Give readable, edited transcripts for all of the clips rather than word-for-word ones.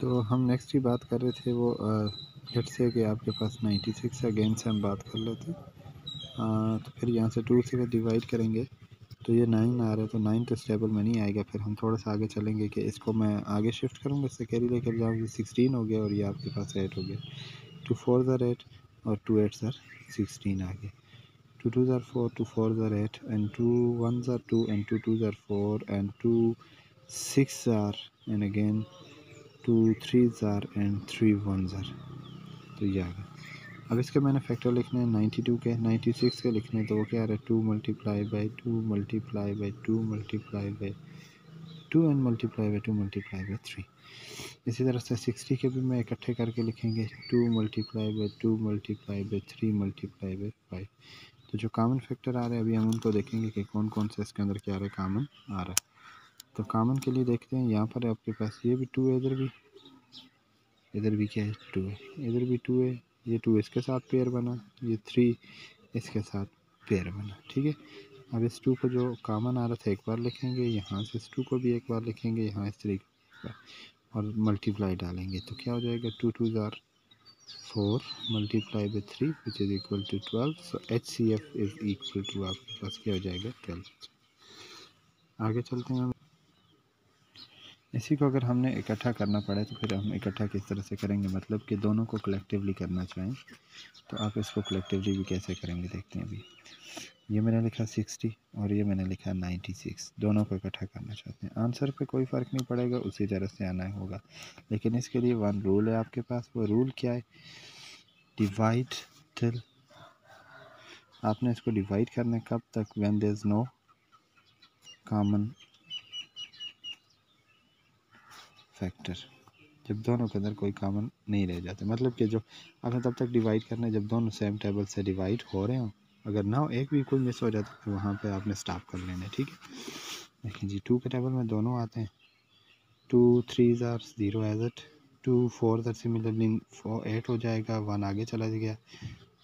तो हम नेक्स्ट की बात कर रहे थे वो लेट्स से कि आपके पास 96 है, अगेन से हम बात कर लेते हैं। तो फिर यहाँ से 2 से डिवाइड करेंगे तो ये 9 आ रहा है, तो 9 तो स्टेबल में नहीं आएगा। फिर हम थोड़ा सा आगे चलेंगे कि इसको मैं आगे शिफ्ट करूँगा, इससे कैरी लेकर जाऊँगी, 16 हो गया और ये आपके पास 8 हो गया। 2 4 आर 8 और 2 8 आर 16 आ गया। 2 2 are 4, 2 4 are 8 and 2 1 are 2 and 2 2 are 4 and 2 6 are and again 2 3 are and 3 1 are. तो ये आ गया। अब इसके मैंने फैक्टर लिखने हैं 92 के, 96 के लिखने हैं, तो वो क्या आ रहा है 2 multiply by 2 multiply by 2 multiply by 2 and multiply by 2 multiply by 3। इसी तरह से 60 के भी मैं इकट्ठे करके लिखेंगे 2 multiply by 2 multiply by 3 multiply by 5। तो जो कॉमन फैक्टर आ रहे हैं अभी हम उनको देखेंगे कि कौन कौन सा इसके अंदर क्या आ रहा है, कॉमन आ रहा है। तो कॉमन के लिए देखते हैं, यहाँ पर आपके पास ये भी 2 है, इधर भी क्या है 2 है, इधर भी 2 है, ये 2 इसके साथ पेयर बना, ये 3 इसके साथ पेयर बना। ठीक है, अब इस 2 को जो कॉमन आ रहा था एक बार लिखेंगे, यहाँ से इस 2 को भी एक बार लिखेंगे, यहाँ इस 3 और मल्टीप्लाई डालेंगे तो क्या हो जाएगा 2 2 are 4 multiply by 3 which is equal to 12। So HCF is equal to आपके पास क्या हो जाएगा 12। आगे चलते हैं। इसी को अगर हमने इकट्ठा करना पड़े तो फिर हम इकट्ठा किस तरह से करेंगे, मतलब कि दोनों को कलेक्टिवली करना चाहें तो आप इसको कलेक्टिवली भी कैसे करेंगे देखते हैं। अभी ये मैंने लिखा 60 और ये मैंने लिखा 96, दोनों को इकट्ठा करना चाहते हैं। आंसर पे कोई फ़र्क नहीं पड़ेगा, उसी तरह से आना होगा, लेकिन इसके लिए वन रूल है आपके पास। वो रूल क्या है, डिवाइड टिल, आपने इसको डिवाइड करना है कब तक, when there is no common factor, जब दोनों के अंदर कोई कॉमन नहीं रह जाते, मतलब कि जो आपने तब तक डिवाइड करना है जब दोनों सेम टेबल से डिवाइड हो रहे हों। अगर ना हो, एक भी कोई मिस हो जाता है तो वहाँ पे आपने स्टॉप कर लेना है। ठीक है, देखिए जी 2 के टेबल में दोनों आते हैं, 2 3 are 0 as it, 2 4 are similarly 8 हो जाएगा, 1 आगे चला गया,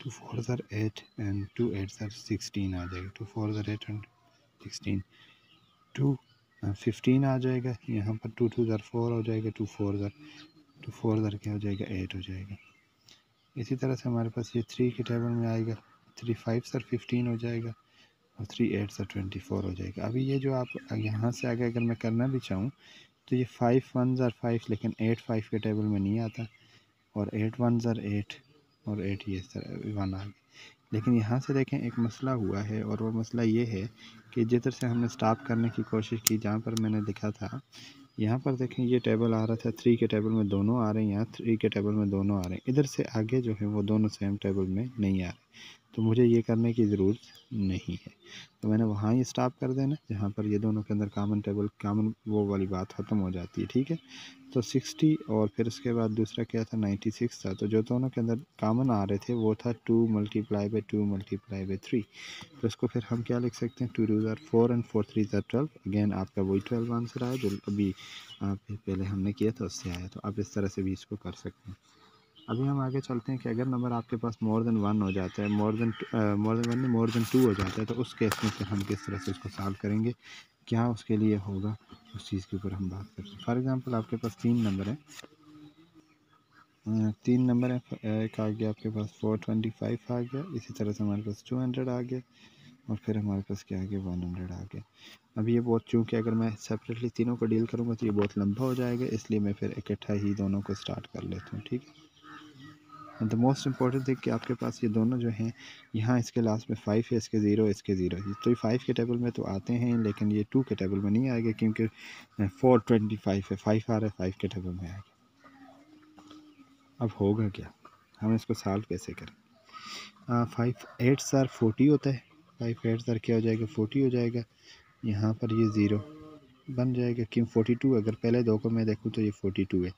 2 4 आर 8 एंड 2 8 आर 16 आ जाएगा, 2 4 आर 8 एंड 16, 2 15 आ जाएगा, यहाँ पर 2 2 आर 4 हो जाएगा, 2 4 आर क्या हो जाएगा 8 हो जाएगा। इसी तरह से हमारे पास ये 3 के टेबल में आएगा, 3 5 सर 15 हो जाएगा और 3 8 सर 24 हो जाएगा। अभी ये जो आप यहाँ से आगे अगर मैं करना भी चाहूँ तो ये 5 1 ज़र 5, लेकिन 8 5 के टेबल में नहीं आता, और 8 1 ज़र 8 और 8 ये सर 1 आ गया। लेकिन यहाँ से देखें एक मसला हुआ है, और वो मसला ये है कि जिधर से हमने स्टॉप करने की कोशिश की, जहाँ पर मैंने लिखा था, यहाँ पर देखें ये टेबल आ रहा था 3 के टेबल में दोनों आ रहे हैं, यहाँ 3 के टेबल में दोनों आ रहे हैं, इधर से आगे जो है वो दोनों सेम टेबल में नहीं आ रहे, तो मुझे ये करने की ज़रूरत नहीं है। तो मैंने वहाँ ही स्टॉप कर देना जहाँ पर ये दोनों के अंदर कॉमन टेबल, कॉमन वो वाली बात ख़त्म हो जाती है। ठीक है, तो 60 और फिर उसके बाद दूसरा क्या था 96 था, तो जो दोनों के अंदर कॉमन आ रहे थे वो था 2 मल्टीप्लाई बाई 2 मल्टीप्लाई बाई 3। तो इसको फिर हम क्या लिख सकते हैं, 2 2 ज़र 4 एंड 4 3 ज़र 12। अगेन आपका वही 12 आंसर आया जो अभी पहले हमने किया था उससे आया, तो आप इस तरह से भी इसको कर सकते हैं। अभी हम आगे चलते हैं कि अगर नंबर आपके पास मोर देन 1 हो जाता है, मोर देन 1 नहीं, मोर देन 2 हो जाता है, तो उस केस में फिर हम किस तरह से उसको सॉल्व करेंगे, क्या उसके लिए होगा, उस चीज़ के ऊपर हम बात करते हैं। फॉर एग्जांपल आपके पास 3 नंबर है, 3 नंबर है, एक आ गया आपके पास 425 आ गया, इसी तरह से हमारे पास 200 आ गया, और फिर हमारे पास क्या आ गया 100 आ गया। अब ये बहुत, चूँकि अगर मैं सेपरेटली तीनों को डील करूँगा तो ये बहुत लंबा हो जाएगा, इसलिए मैं फिर इकट्ठा ही दोनों को स्टार्ट कर लेता हूँ। ठीक है, द मोस्ट इंपॉर्टेंट थिंग कि आपके पास ये दोनों जो हैं, यहाँ इसके लास्ट में 5 है, इसके 0, इसके 0 है, तो ये 5 के टेबल में तो आते हैं, लेकिन ये 2 के टेबल में नहीं आएगा क्योंकि 425 है, 5 आ रहा है, 5 के टेबल में आएगा। अब होगा क्या, हम इसको सॉल्व कैसे करें। 5 8 सर 40 होता है, 5 8 सर क्या हो जाएगा 40 हो जाएगा, यहाँ पर ये 0 बन जाएगा, क्यों 42, अगर पहले दो को मैं देखूँ तो ये 42 है,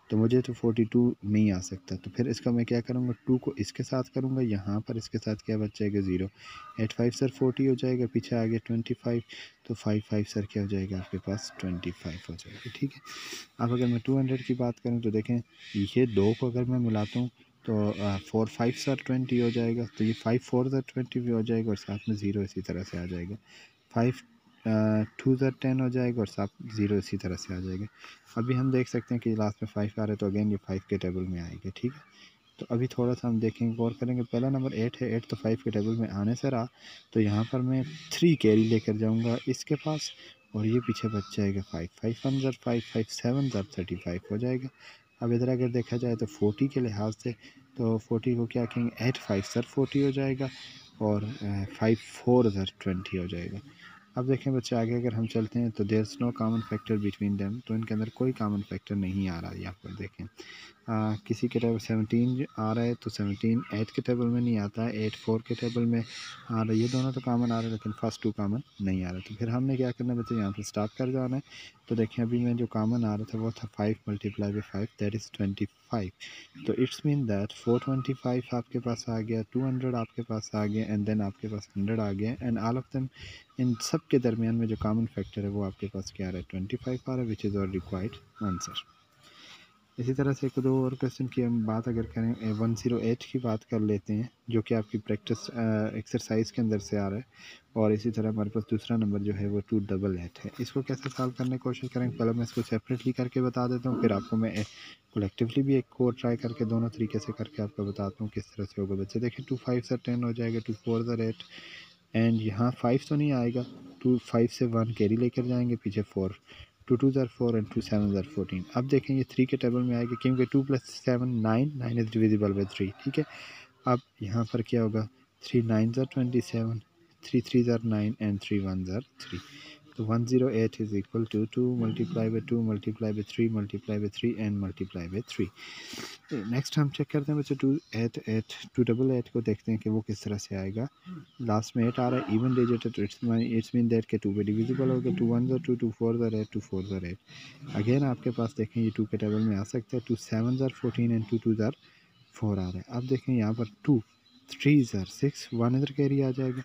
तो मुझे तो 42 नहीं आ सकता, तो फिर इसका मैं क्या करूँगा, 2 को इसके साथ करूँगा, यहाँ पर इसके साथ क्या बच जाएगा 0, 8 5 सर 40 हो जाएगा, पीछे आगे 25, तो 5 5 सर क्या हो जाएगा आपके पास 25 हो जाएगा। ठीक है, अब अगर मैं 200 की बात करूँ तो देखें, ये दो को अगर मैं मिलाता हूँ तो 4 5 सर 20 हो जाएगा, तो ये 5 4 सर 20 भी हो जाएगा, और साथ में 0 इसी तरह से आ जाएगा, 5 2 ज़र 10 हो जाएगा और सब 0 इसी तरह से आ जाएगा। अभी हम देख सकते हैं कि लास्ट में 5 आ रहा है तो अगेन ये 5 के टेबल में आएगा, ठीक है। तो अभी थोड़ा सा हम देखेंगे, गौर करेंगे। पहला नंबर 8 है, 8 तो 5 के टेबल में आने से रहा, तो यहाँ पर मैं 3 कैरी लेकर जाऊँगा इसके पास और ये पीछे बच जाएगा 5, 5 1 ज़र 5, 5 7 ज़र 35 हो जाएगा। अब इधर अगर देखा जाए तो 40 के लिहाज से, तो 40 को क्या कहेंगे, 8 5 ज़र 40 हो जाएगा और 5 4 ज़र 20 हो जाएगा। अब देखें बच्चे, आगे अगर हम चलते हैं तो there is no common factor between them, तो इनके अंदर कोई कॉमन फैक्टर नहीं आ रहा है। यहाँ पर देखें किसी के टेबल 17 आ रहा है तो 17 8 के टेबल में नहीं आता है, 8 4 के टेबल में आ रहा है। ये दोनों तो कॉमन आ रहे हैं लेकिन फर्स्ट 2 कॉमन नहीं आ रहा। तो फिर हमने क्या करना है बच्चे, यहाँ पर स्टॉप कर जाना है। तो देखें अभी मैं जो कॉमन आ रहा था वो था 5 × 5 दैट इज़ 25। तो इट्स मीन दैट 425 आपके पास आ गया, 200 आपके पास आ गया एंड देन आपके पास 100 आ गया एंड ऑल ऑफ देम, इन सब के दरमियान में जो कॉमन फैक्टर है वो आपके पास क्या आ रहा है, 25 आ रहा है, विच इज़ और रिक्वायर्ड आंसर। इसी तरह से एक दो और क्वेश्चन की हम बात अगर करें, 108 की बात कर लेते हैं जो कि आपकी प्रैक्टिस एक्सरसाइज के अंदर से आ रहा है। और इसी तरह हमारे पास दूसरा नंबर जो है वो 288 है। इसको कैसे सॉल्व करने की कोशिश करेंगे, पहले मैं इसको सेपरेटली करके बता देता हूँ, फिर आपको मैं कलेक्टिवली भी एक को ट्राई करके दोनों तरीके से करके आपको बताता हूँ किस तरह से होगा। बच्चे देखिए 2 5 ज़र 10 हो जाएगा, 2 4 ज़र 8 एंड यहाँ 5 तो नहीं आएगा, 2 5 से 1 कैरी लेकर जाएंगे, पीछे 4, 2 2 ज़र 4 एंड 2 7 ज़र 14। अब देखें ये 3 के टेबल में आएगा क्योंकि 2 + 7 9, 9 इज़ डिविजिबल बाय 3, ठीक है। अब यहाँ पर क्या होगा, 3 9 ज़र 27, 3 3 ज़र 9 एंड 3 1 ज़र 3। तो 108 is equal to 2 multiply by 2 multiply by 3 multiply by 3 and multiply by 3। Next हम चेक करते हैं बच्चे 288 को देखते हैं कि वो किस तरह से आएगा। लास्ट में 8 आ रहा है, इवन डिजिट है तो इट्स मीन दैट के 2 पे डिविजिबल हो गया, 2 1 ज़र 2, 2 4 ज़र 8, 2 4 ज़र 8। अगेन आपके पास देखें ये 2 के टेबल में आ सकता है, 2 7 ज़र 14 एंड 2 2 ज़र 4 आ रहा है। अब देखें यहाँ पर 2 3 ज़र 6, 1 इधर कैरी आ जाएगा,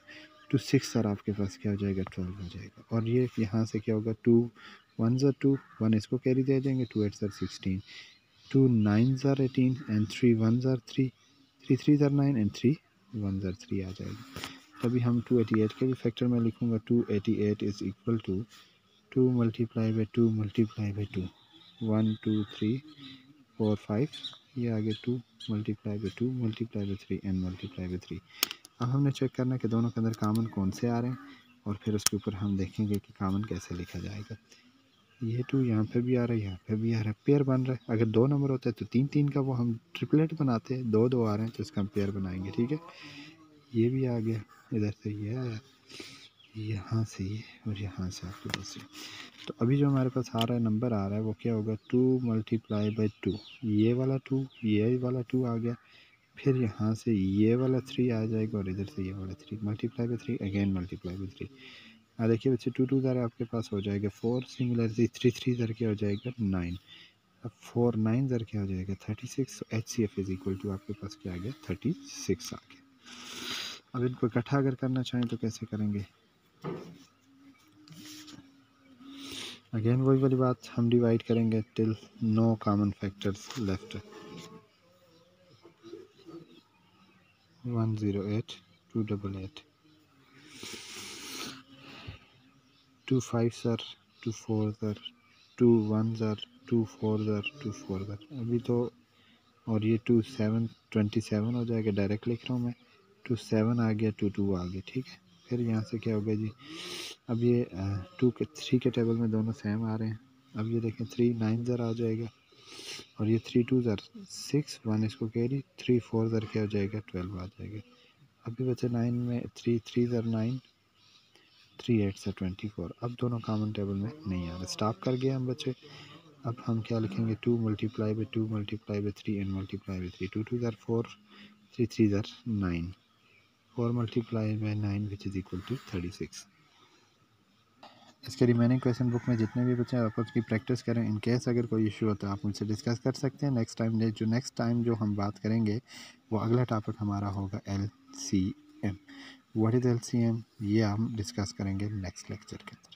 2 6 ज़र आपके पास क्या हो जाएगा, 12 हो जाएगा। और ये यहाँ से क्या होगा, 2 1 ज़र 2, 1 इसको कैरी दे देंगे, 2 8 ज़र 16, 2 9 ज़र 18 एंड 3 1 ज़र 3, 3 3 ज़र 9 एंड 3 1 ज़र 3 आ जाएगा। तभी हम 288 के भी फैक्टर में लिखूँगा, 288 is equal to 2 multiply by 2 multiply by 2, 1 2 3 4 5, ये आगे 2 multiply by 2 multiply by 3 and multiply by 3। अब हमने चेक करना है कि दोनों के अंदर कॉमन कौन से आ रहे हैं और फिर उसके ऊपर हम देखेंगे कि कॉमन कैसे लिखा जाएगा। ये 2 यहाँ पे भी आ रहा है, यहाँ पे भी आ रहा है, पेयर बन रहा है। अगर 2 नंबर होता है तो 3 3 का वो हम ट्रिपलेट बनाते हैं, 2 2 आ रहे हैं तो इसका हम पेयर बनाएंगे, ठीक है। ये भी आ गया, इधर से ये आया, यहाँ से ये और यहाँ से आपके पास ये। तो अभी जो हमारे पास आ रहा है नंबर आ रहा है वो क्या होगा, 2 मल्टीप्लाई बाई 2, ये वाला 2 ये वाला 2 आ गया, फिर यहाँ से ये वाला 3 आ जाएगा और इधर से ये वाला 3 multiply by 3 again multiply by 3। देखिए बच्चे 2 2 ज़र आपके पास हो जाएगा 4, सिमिलरली 3 3 ज़र क्या हो जाएगा 9, अब 4 9 ज़र क्या हो जाएगा 36। HCF इज इक्वल टू आपके पास क्या आ गया 36 आ गया। अब इनको इकट्ठा अगर करना चाहें तो कैसे करेंगे, अगेन वही वाली बात, हम डिवाइड करेंगे till no common factors left. 108 288, 2 5 ज़र 2 4 ज़र 2 1 ज़र 2 4 ज़र 2 4 ज़र अभी तो, और ये 2 7 27 हो जाएगा, डायरेक्ट लिख रहा हूँ मैं, 2 7 आ गया, 2 2 आ गया, ठीक है। फिर यहाँ से क्या होगा जी, अब ये 2 के 3 के टेबल में दोनों सेम आ रहे हैं। अब ये देखें 3 9 ज़र आ जाएगा और ये 3 2 ज़र 6, 1 इसको कैरी, 3 4 ज़र क्या हो जाएगा 12 आ जाएगा। अभी बचे 9 में 3 3 ज़र 9, 3 8 ज़र 24। अब दोनों कॉमन टेबल में नहीं आ रहे, स्टॉप कर गए हम बच्चे। अब हम क्या लिखेंगे, 2 multiply by 2 multiply by 3 and multiply by 3, 2 2 ज़र 4, 3 3 ज़र 9, 4 multiply by 9 which is equal to 36। इसके रिमेनिंग क्वेश्चन बुक में जितने भी बच्चे आप उसकी प्रैक्टिस करें, इन केस अगर कोई इशू होता है आप उनसे डिस्कस कर सकते हैं। नेक्स्ट टाइम जो हम बात करेंगे वो अगला टॉपिक हमारा होगा LCM। व्हाट इज़ LCM, ये हम डिस्कस करेंगे नेक्स्ट लेक्चर के अंदर।